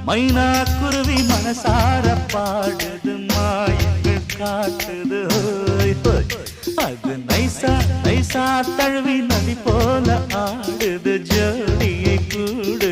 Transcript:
மைனா குருவி மனசார பாடுது மாயங்கள் காட்டுது ஹோய் ஹோய். அது நைசா நைசா தழுவி நதி போல ஆடுது ஜோடியை கூடு